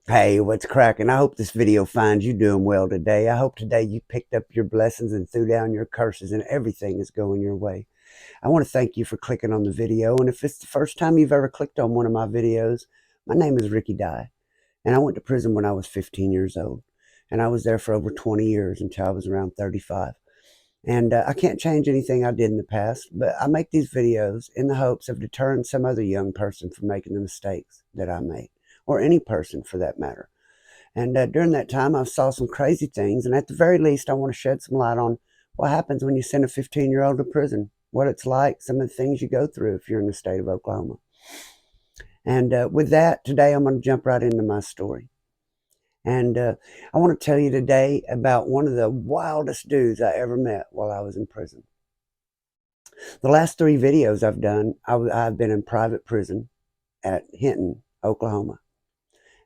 Hey, what's cracking? I hope this video finds you doing well today. I hope today you picked up your blessings and threw down your curses and everything is going your way. I want to thank you for clicking on the video. And if it's the first time you've ever clicked on one of my videos, my name is Ricky Dye. And I went to prison when I was 15 years old. And I was there for over 20 years until I was around 35. And I can't change anything I did in the past, but I make these videos in the hopes of deterring some other young person from making the mistakes that I made, or any person for that matter. And during that time, I saw some crazy things. And at the very least, I want to shed some light on what happens when you send a 15-year-old to prison, what it's like, some of the things you go through if you're in the state of Oklahoma. And with that, today I'm going to jump right into my story. And I want to tell you today about one of the wildest dudes I ever met while I was in prison. The last 3 videos I've done, I've been in private prison at Hinton, Oklahoma.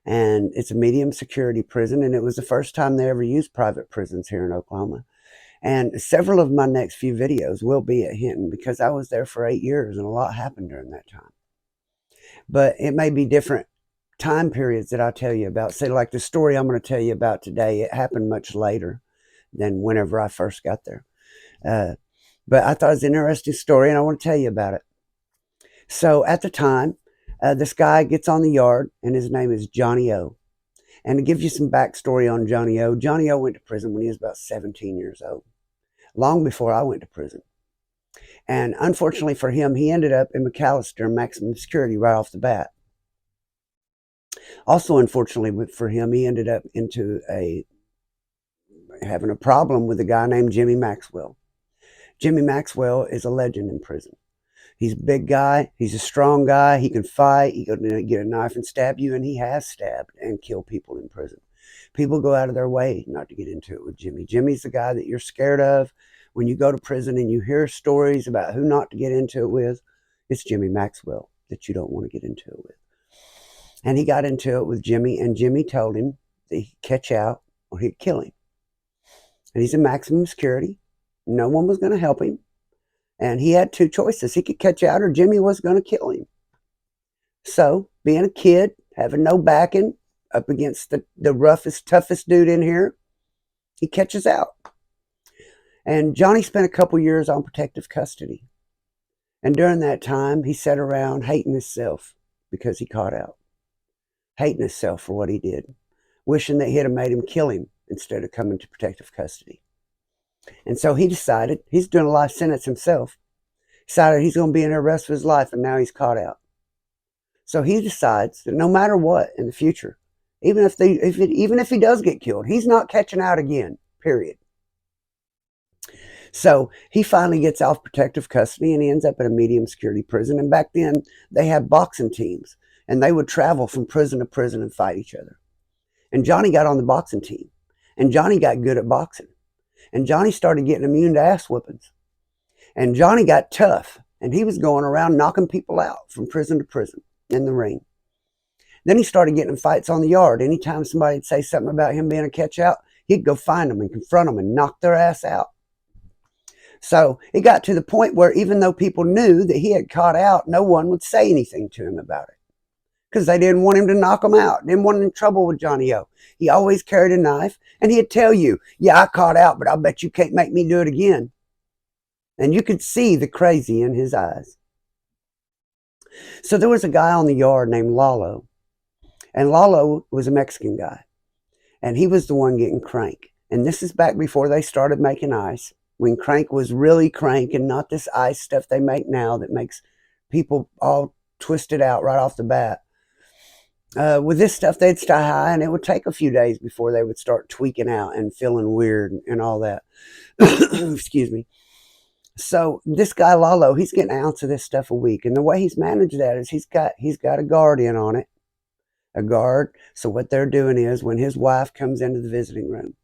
And it's a medium security prison, and it was the first time they ever used private prisons here in Oklahoma. And several of my next few videos will be at Hinton because I was there for 8 years and a lot happened during that time. But it may be different time periods that I'll tell you about. Say, like the story I'm going to tell you about today, it happened much later than whenever I first got there. But I thought it was an interesting story, and I want to tell you about it. So at the time, this guy gets on the yard, and his name is Johnny O. And to give you some backstory on Johnny O went to prison when he was about 17 years old, long before I went to prison. And unfortunately for him, he ended up in McAlester maximum security right off the bat. Also, unfortunately for him, he ended up having a problem with a guy named Jimmy Maxwell. Jimmy Maxwell is a legend in prison. He's a big guy. He's a strong guy. He can fight. He can get a knife and stab you, and he has stabbed and killed people in prison. People go out of their way not to get into it with Jimmy. Jimmy's the guy that you're scared of. When you go to prison and you hear stories about who not to get into it with, it's Jimmy Maxwell that you don't want to get into it with. And he got into it with Jimmy, and Jimmy told him that he'd catch out or he'd kill him. And he's in maximum security. No one was going to help him. And he had 2 choices. He could catch out or Jimmy was going to kill him. So, being a kid, having no backing, up against the roughest, toughest dude in here, he catches out. And Johnny spent a couple years on protective custody. And during that time, he sat around hating himself because he caught out. Hating himself for what he did. Wishing that he'd have made him kill him instead of coming to protective custody. And so he decided, he's doing a life sentence himself, decided he's going to be in there the rest of his life, and now he's caught out. So he decides that no matter what in the future, even if he does get killed, he's not catching out again, period. So he finally gets off protective custody and he ends up in a medium security prison. And back then they had boxing teams and they would travel from prison to prison and fight each other. And Johnny got on the boxing team and Johnny got good at boxing. And Johnny started getting immune to ass whoopings. And Johnny got tough and he was going around knocking people out from prison to prison in the ring. Then he started getting in fights on the yard. Anytime somebody would say something about him being a catch out, he'd go find them and confront them and knock their ass out. So it got to the point where even though people knew that he had caught out, no one would say anything to him about it because they didn't want him to knock them out. Didn't want him in trouble with Johnny O. He always carried a knife and he'd tell you, yeah, I caught out, but I bet you can't make me do it again. And you could see the crazy in his eyes. So there was a guy on the yard named Lalo. And Lalo was a Mexican guy. And he was the one getting crank. And this is back before they started making ice. When crank was really crank and not this ice stuff they make now that makes people all twisted out right off the bat. With this stuff, they'd stay high, and it would take a few days before they would start tweaking out and feeling weird and all that. Excuse me. So this guy Lalo, he's getting an ounce of this stuff a week, and the way he's managed that is he's got a guard in on it, a guard. So what they're doing is when his wife comes into the visiting room,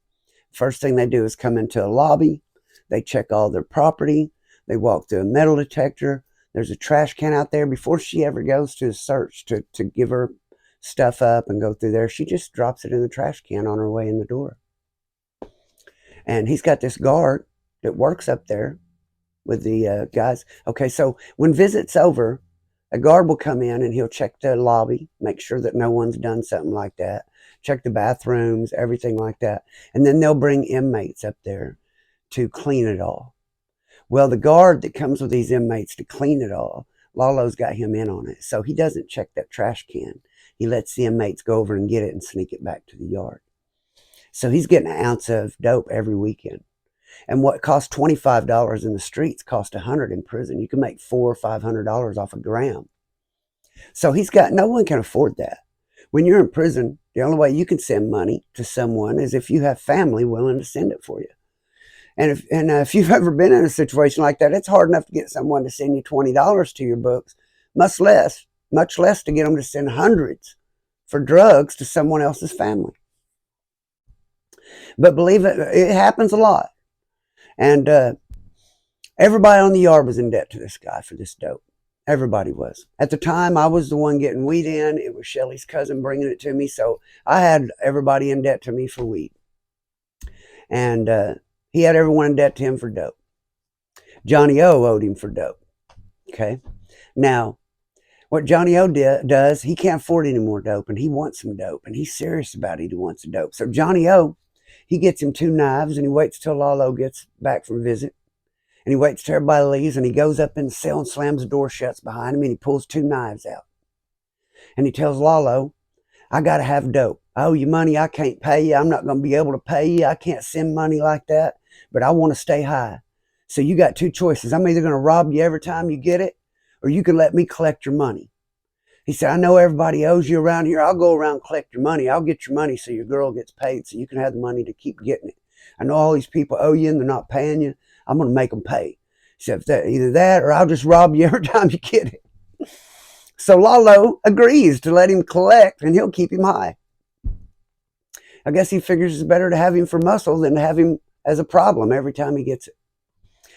first thing they do is come into a lobby. They check all their property. They walk through a metal detector. There's a trash can out there. Before she ever goes to a search to give her stuff up and go through there, she just drops it in the trash can on her way in the door. And he's got this guard that works up there with the guys. Okay, so when visit's over, A guard will come in and he'll check the lobby, make sure that no one's done something like that, check the bathrooms, everything like that. And then they'll bring inmates up there to clean it all. Well, the guard that comes with these inmates to clean it all, Lalo's got him in on it. So he doesn't check that trash can. He lets the inmates go over and get it and sneak it back to the yard. So he's getting an ounce of dope every weekend. And what costs $25 in the streets costs $100 in prison. You can make $400 or $500 off a gram. So no one can afford that. When you're in prison, the only way you can send money to someone is if you have family willing to send it for you. And if you've ever been in a situation like that, it's hard enough to get someone to send you $20 to your books, much less to get them to send hundreds for drugs to someone else's family. But believe it happens a lot. And everybody on the yard was in debt to this guy for this dope. Everybody was. At the time, I was the one getting weed in. It was Shelly's cousin bringing it to me. So I had everybody in debt to me for weed. And he had everyone in debt to him for dope. Johnny O owed him for dope. Okay. Now, what Johnny O does, he can't afford any more dope, and he wants some dope, and he's serious about it. He wants some dope. So Johnny O, he gets him 2 knives, and he waits till Lalo gets back from visit. And he waits till everybody leaves, and he goes up in the cell and slams the door shuts behind him, and he pulls 2 knives out. And he tells Lalo, I got to have dope. I owe you money. I can't pay you. I'm not going to be able to pay you. I can't send money like that, but I want to stay high. So you got 2 choices. I'm either going to rob you every time you get it, or you can let me collect your money. He said, I know everybody owes you around here. I'll go around and collect your money. I'll get your money so your girl gets paid so you can have the money to keep getting it. I know all these people owe you and they're not paying you. I'm going to make them pay. He said, either that or I'll just rob you every time you get it. So Lalo agrees to let him collect and he'll keep him high. I guess he figures it's better to have him for muscle than to have him as a problem every time he gets it.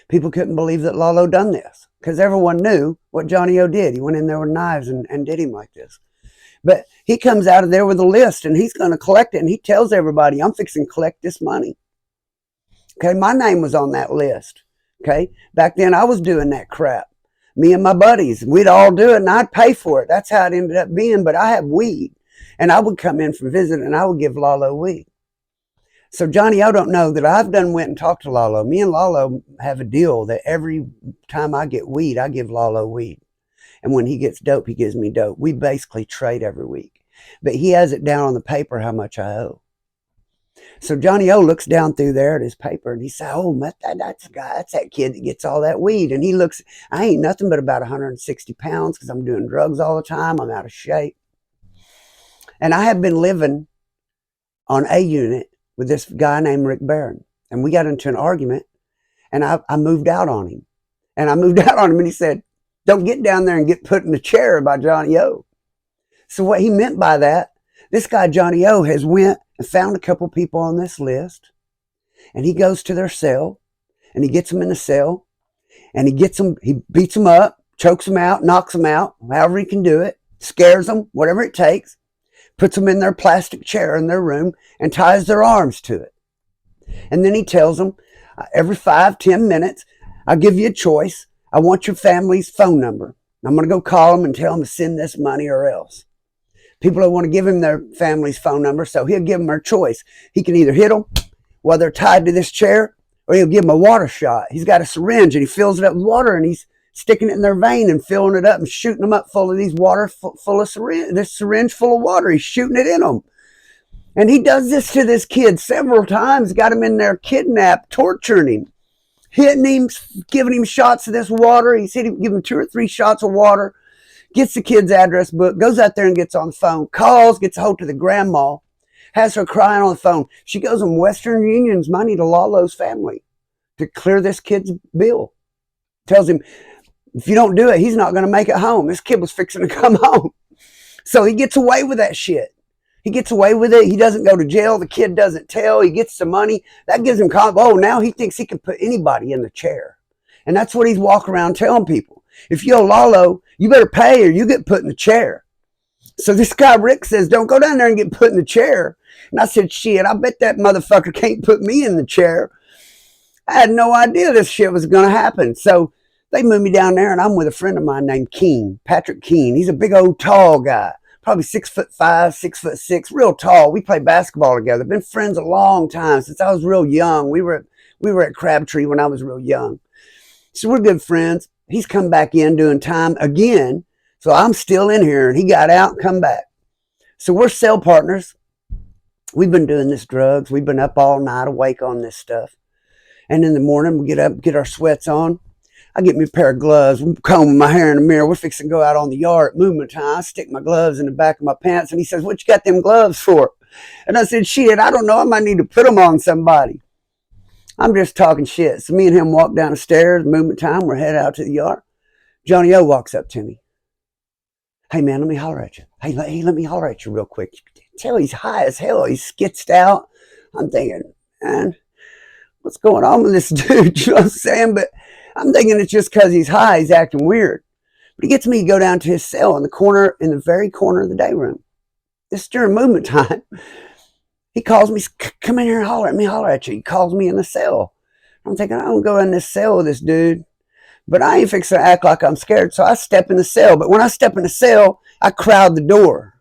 People couldn't believe that Lalo done this because everyone knew what Johnny O did. He went in there with knives and did him like this. But he comes out of there with a list and he's going to collect it. And he tells everybody, I'm fixing to collect this money. Okay, my name was on that list. Okay, back then I was doing that crap. Me and my buddies, we'd all do it and I'd pay for it. That's how it ended up being. But I have weed and I would come in from visiting and I would give Lalo weed. So Johnny O don't know that I've went and talked to Lalo. Me and Lalo have a deal that every time I get weed, I give Lalo weed. And when he gets dope, he gives me dope. We basically trade every week. But he has it down on the paper how much I owe. So Johnny O looks down through there at his paper and he said, oh, that's that kid that gets all that weed. And he looks, I ain't nothing but about 160 pounds because I'm doing drugs all the time. I'm out of shape. And I have been living on A unit with this guy named Rick Barron. And we got into an argument and I moved out on him. And I moved out on him and he said, don't get down there and get put in the chair by Johnny O. So what he meant by that, this guy Johnny O has went and found a couple people on this list and he goes to their cell and he gets them in the cell and he beats them up, chokes them out, knocks them out, however he can do it, scares them, whatever it takes, puts them in their plastic chair in their room and ties their arms to it. And then he tells them every 5-10 minutes, I'll give you a choice. I want your family's phone number. I'm going to go call them and tell them to send this money or else. People don't want to give him their family's phone number, so he'll give them their choice. He can either hit them while they're tied to this chair or he'll give them a water shot. He's got a syringe and he fills it up with water and he's sticking it in their vein and filling it up and shooting them up full of these water, full of syringe, this syringe full of water. He's shooting it in them. And he does this to this kid several times, got him in there kidnapped, torturing him, hitting him, giving him shots of this water. He's giving him 2 or 3 shots of water, gets the kid's address book, goes out there and gets on the phone, calls, gets a hold of the grandma, has her crying on the phone. She goes and Western Union's money to Lalo's family to clear this kid's bill. Tells him, if you don't do it, he's not going to make it home. This kid was fixing to come home. So he gets away with that shit. He gets away with it. He doesn't go to jail. The kid doesn't tell. He gets the money. That gives him confidence. Oh, now he thinks he can put anybody in the chair. And that's what he's walking around telling people. If you owe Lalo, you better pay or you get put in the chair. So this guy Rick says, don't go down there and get put in the chair. And I said, shit, I bet that motherfucker can't put me in the chair. I had no idea this shit was going to happen. So They moved me down there, and I'm with a friend of mine named Keene, Patrick Keene. He's a big old tall guy, probably 6'5", 6'6", real tall. We played basketball together. Been friends a long time, since I was real young. We were at Crabtree when I was real young. So we're good friends. He's come back in doing time again. So I'm still in here, and he got out and come back. So we're cell partners. We've been doing this drugs. We've been up all night awake on this stuff. And in the morning, we get up, get our sweats on. I get me a pair of gloves. I'm combing my hair in the mirror. We're fixing to go out on the yard at movement time. I stick my gloves in the back of my pants, and he says, "What you got them gloves for?" And I said, "Shit, I don't know. I might need to put them on somebody." I'm just talking shit. So me and him walk down the stairs, movement time. We're headed out to the yard. Johnny O walks up to me. "Hey, man, let me holler at you. Hey, let me holler at you real quick." You can tell he's high as hell. He's skitzed out. I'm thinking, man, what's going on with this dude? You know what I'm saying? But I'm thinking it's just because he's high, he's acting weird. But he gets me to go down to his cell in the very corner of the day room. This is during movement time. He calls me, "Come in here and holler at you." He calls me in the cell. I'm thinking, I don't go in this cell with this dude. But I ain't fixing to act like I'm scared, so I step in the cell. But when I step in the cell, I crowd the door.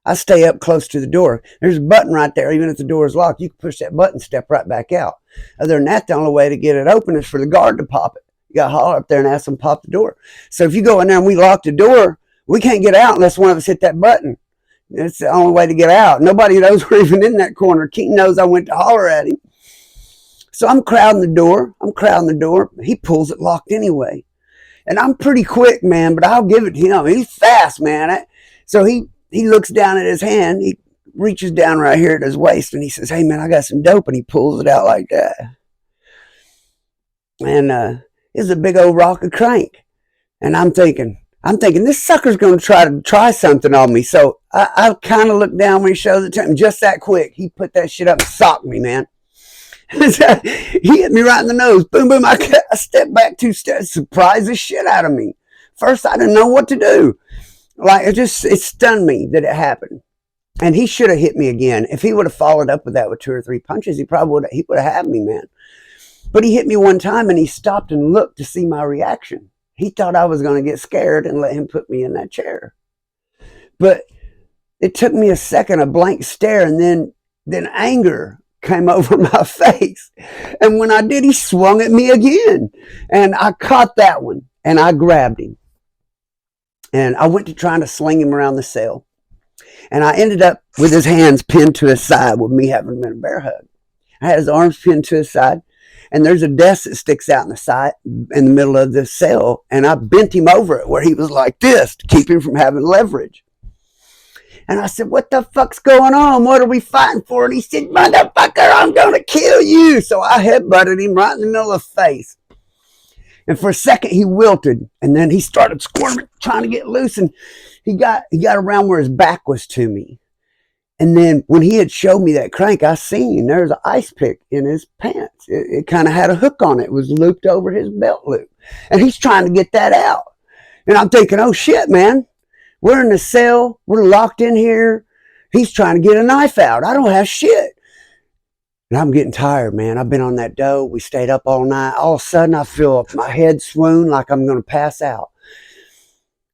I stay up close to the door. There's a button right there. Even if the door is locked, you can push that button, step right back out. Other than that, the only way to get it open is for the guard to pop it. You got to holler up there and ask them to pop the door. So if you go in there and we lock the door, we can't get out unless one of us hit that button. It's the only way to get out. Nobody knows we're even in that corner. Keaton knows I went to holler at him. So I'm crowding the door. He pulls it locked anyway. And I'm pretty quick, man, but I'll give it to him. He's fast, man. So he looks down at his hand. He reaches down right here at his waist, and he says, "Hey, man, I got some dope." And he pulls it out like that. And it's a big old rock of crank. And I'm thinking, this sucker's going to try something on me. So I kind of look down when he shows it to him. Just that quick, he put that shit up and socked me, man. He hit me right in the nose. Boom, boom. I stepped back 2 steps. Surprised the shit out of me. First, I didn't know what to do. Like, it stunned me that it happened. And he should have hit me again. If he would have followed up with that with 2 or 3 punches, he would have had me, man. But he hit me one time, and he stopped and looked to see my reaction. He thought I was going to get scared and let him put me in that chair. But it took me a second, a blank stare, and then anger came over my face. And when I did, he swung at me again. And I caught that one, and I grabbed him. And I went to trying to sling him around the cell. And I ended up with his hands pinned to his side with me having been a bear hug. I had his arms pinned to his side. And there's a desk that sticks out in the middle of the cell. And I bent him over it where he was like this to keep him from having leverage. And I said, "What the fuck's going on? What are we fighting for?" And he said, "Motherfucker, I'm going to kill you." So I headbutted him right in the middle of the face. And for a second, he wilted. And then he started squirming, trying to get loose. And he got around where his back was to me. And then when he had showed me that crank, I seen there's an ice pick in his pants. It kind of had a hook on it. It was looped over his belt loop. And he's trying to get that out. And I'm thinking, oh shit, man. We're in the cell. We're locked in here. He's trying to get a knife out. I don't have shit. And I'm getting tired, man. I've been on that dope. We stayed up all night. All of a sudden, I feel my head swoon like I'm going to pass out.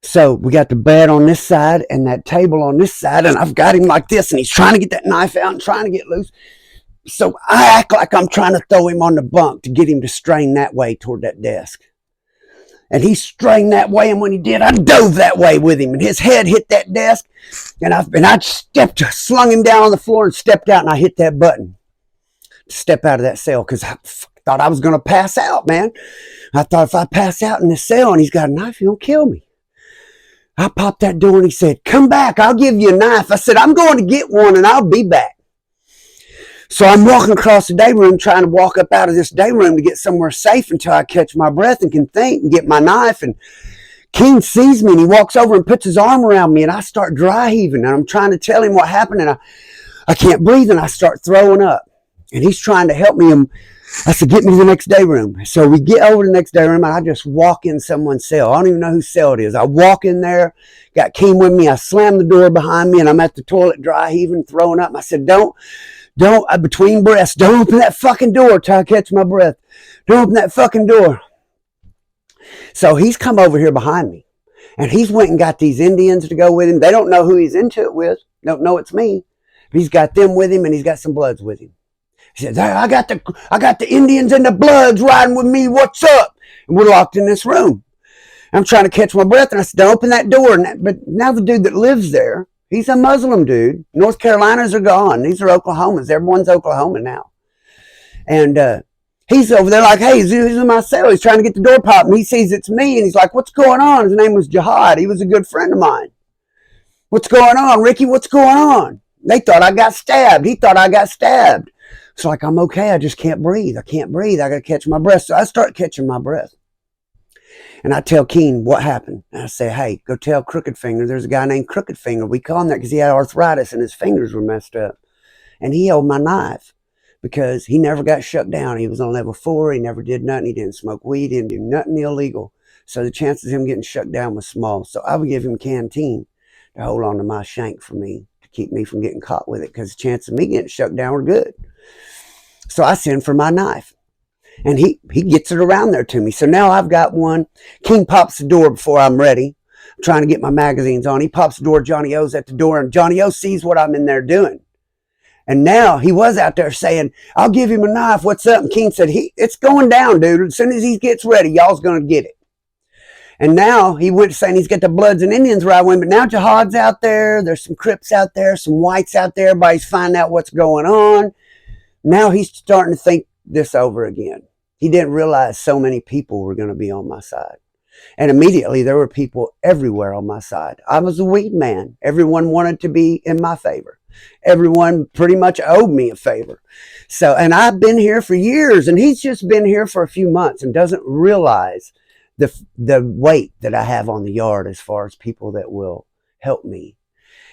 So we got the bed on this side and that table on this side, and I've got him like this, and he's trying to get that knife out and trying to get loose. So I act like I'm trying to throw him on the bunk to get him to strain that way toward that desk. And he strained that way, and when he did, I dove that way with him, and his head hit that desk, and I slung him down on the floor and stepped out, and I hit that button to step out of that cell because I thought I was going to pass out, man. I thought if I pass out in this cell and he's got a knife, he'll kill me. I popped that door, and he said, "Come back, I'll give you a knife." I said, "I'm going to get one, and I'll be back." So I'm walking across the day room, trying to walk up out of this day room to get somewhere safe until I catch my breath and can think and get my knife. And King sees me, and he walks over and puts his arm around me, and I start dry heaving. And I'm trying to tell him what happened, and I can't breathe, and I start throwing up. And he's trying to help me. And I said, "Get me to the next day room." So we get over to the next day room, and I just walk in someone's cell. I don't even know whose cell it is. I walk in there, got King with me. I slam the door behind me, and I'm at the toilet dry heaving, throwing up. And I said, don't, between breaths, don't open that fucking door till I catch my breath. Don't open that fucking door. So he's come over here behind me, and he's went and got these Indians to go with him. They don't know who he's into it with. Don't know it's me. But he's got them with him, and he's got some Bloods with him. He says, "I got the Indians and the Bloods riding with me. What's up?" And we're locked in this room. I'm trying to catch my breath, and I said, "Don't open that door." But now the dude that lives there, he's a Muslim dude. North Carolinas are gone. These are Oklahomans. Everyone's Oklahoma now. And he's over there like, "Hey, he's in my cell." He's trying to get the door popped, and he sees it's me, and he's like, "What's going on?" His name was Jihad. He was a good friend of mine. "What's going on, Ricky? What's going on?" They thought I got stabbed. He thought I got stabbed. It's like, I'm okay. I just can't breathe. I can't breathe. I got to catch my breath. So I start catching my breath. And I tell Keen what happened. And I say, "Hey, go tell Crooked Finger. There's a guy named Crooked Finger. We call him that because he had arthritis and his fingers were messed up. And he held my knife because he never got shut down. He was on level 4. He never did nothing. He didn't smoke weed. He didn't do nothing illegal. So the chances of him getting shut down was small. So I would give him Canteen to hold on to my shank for me, to keep me from getting caught with it, because the chances of me getting shut down were good. So I send for my knife, and he gets it around there to me. So now I've got one. King pops the door before I'm ready. I'm trying to get my magazines on. He pops the door. Johnny O's at the door, and Johnny O sees what I'm in there doing. And now he was out there saying, "I'll give him a knife. What's up?" And King said, "It's going down, dude. As soon as he gets ready, y'all's going to get it." And now he went saying he's got the Bloods and Indians right with him. But now Jihad's out there. There's some Crips out there, some whites out there. Everybody's finding out what's going on. Now he's starting to think this over again. He didn't realize so many people were going to be on my side. And immediately there were people everywhere on my side. I was a weed man. Everyone wanted to be in my favor. Everyone pretty much owed me a favor. So, and I've been here for years, and he's just been here for a few months and doesn't realize the weight that I have on the yard as far as people that will help me.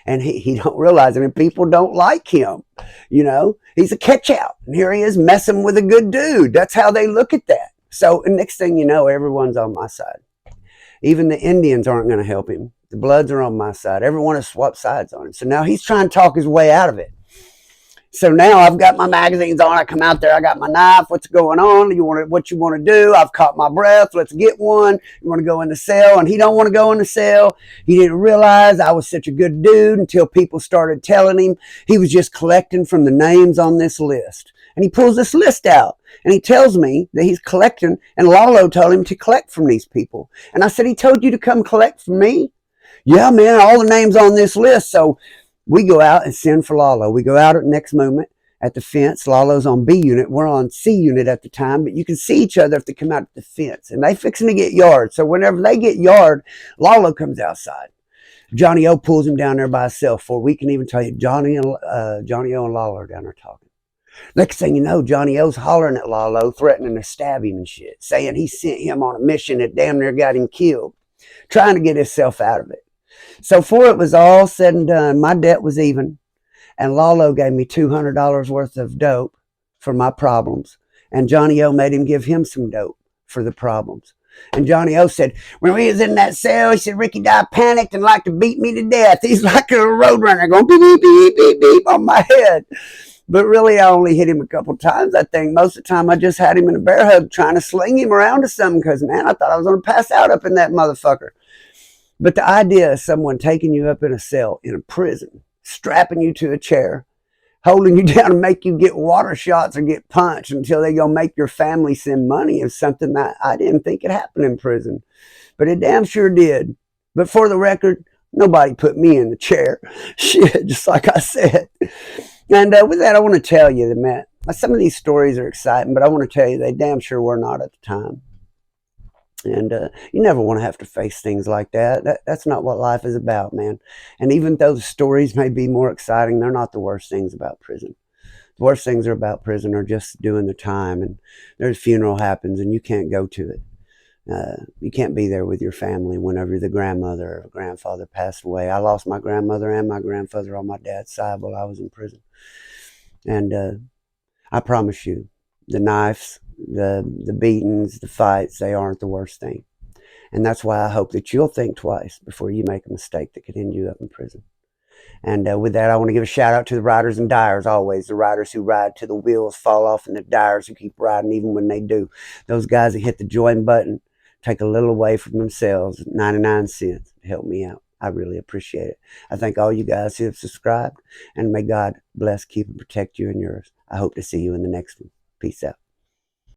And he don't realize it, and people don't like him. You know, he's a catch out, and here he is messing with a good dude. That's how they look at that. So the next thing you know, everyone's on my side. Even the Indians aren't going to help him. The Bloods are on my side. Everyone has swapped sides on him. So now he's trying to talk his way out of it. So now I've got my magazines on. I come out there. I got my knife. What's going on? What you want to do? I've caught my breath. Let's get one. You want to go in the cell? And he don't want to go in the cell. He didn't realize I was such a good dude until people started telling him he was just collecting from the names on this list. And he pulls this list out, and he tells me that he's collecting, and Lalo told him to collect from these people. And I said, "He told you to come collect from me?" "Yeah, man, all the names on this list." So we go out and send for Lalo. We go out at next moment at the fence. Lalo's on B unit. We're on C unit at the time, but you can see each other if they come out at the fence. And they fixing to get yard. So whenever they get yard, Lalo comes outside. Johnny O pulls him down there by himself. For we can even tell you, Johnny O and Lalo are down there talking. Next thing you know, Johnny O's hollering at Lalo, threatening to stab him and shit, saying he sent him on a mission that damn near got him killed, trying to get himself out of it. So before it was all said and done, my debt was even, and Lalo gave me $200 worth of dope for my problems, and Johnny O made him give him some dope for the problems. And Johnny O said, when we was in that cell, he said, "Ricky died panicked and like to beat me to death. He's like a roadrunner going beep, beep, beep, beep, beep on my head." But really, I only hit him a couple times, I think. Most of the time, I just had him in a bear hug trying to sling him around to something because, man, I thought I was going to pass out up in that motherfucker. But the idea of someone taking you up in a cell, in a prison, strapping you to a chair, holding you down and make you get water shots or get punched until they go make your family send money is something that I didn't think could happen in prison. But it damn sure did. But for the record, nobody put me in the chair. Shit, just like I said. And with that, I want to tell you that, man, some of these stories are exciting, but I want to tell you they damn sure were not at the time. And you never want to have to face things like that. That's not what life is about, man. And even though the stories may be more exciting, they're not the worst things about prison. The worst things are about prison are just doing the time, and there's a funeral happens and you can't go to it. You can't be there with your family whenever the grandmother or grandfather passed away. I lost my grandmother and my grandfather on my dad's side while I was in prison. And I promise you, the knives, the beatings, the fights, they aren't the worst thing. And that's why I hope that you'll think twice before you make a mistake that could end you up in prison. And with that, I want to give a shout out to the riders and dyers always. The riders who ride till the wheels fall off, and the dyers who keep riding even when they do. Those guys that hit the join button take a little away from themselves, 99 cents, to help me out. I really appreciate it. I thank all you guys who have subscribed, and may God bless, keep, and protect you and yours. I hope to see you in the next one. Peace out.